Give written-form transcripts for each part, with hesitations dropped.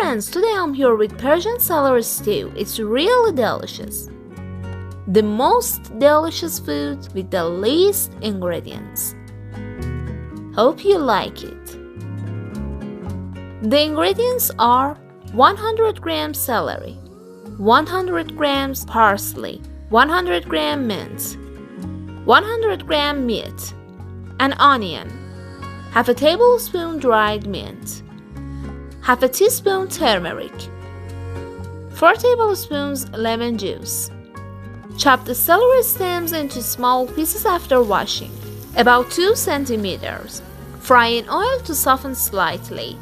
friends, today I'm here with Persian celery stew. It's really delicious. The most delicious food with the least ingredients. Hope you like it. The ingredients are 100 grams celery, 100 grams parsley, 100 gram mint, 100 gram meat, an onion, half a tablespoon dried mint, half a teaspoon turmeric, 4 tablespoons lemon juice. Chop the celery stems into small pieces after washing, about 2 centimeters. Fry in oil to soften slightly.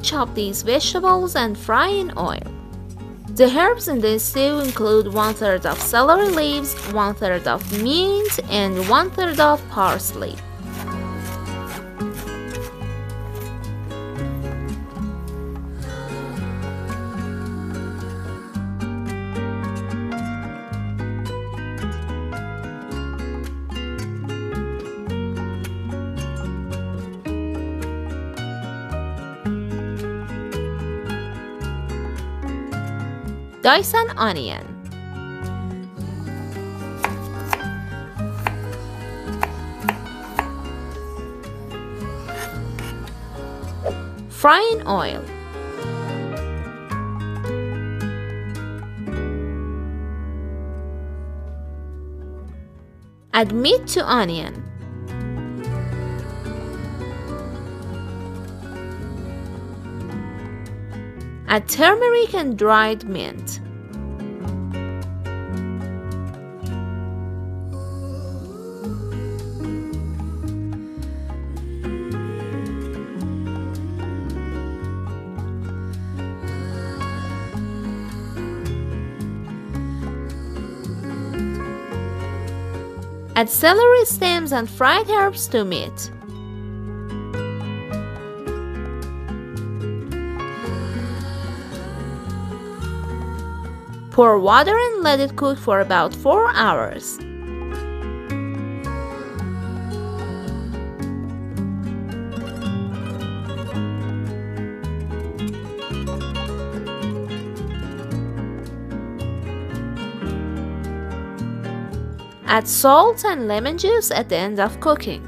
Chop these vegetables and fry in oil. The herbs in this stew include 1/3 of celery leaves, 1/3 of mint, and 1/3 of parsley. Dice an onion. Fry in oil. Add meat to onion. Add turmeric and dried mint. Add celery stems and fried herbs to meat. Pour water and let it cook for about 4 hours. Add salt and lemon juice at the end of cooking.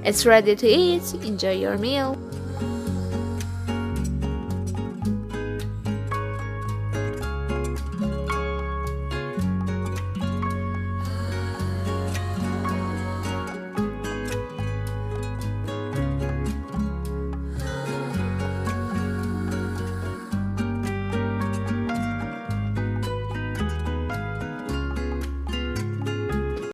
It's ready to eat. Enjoy your meal.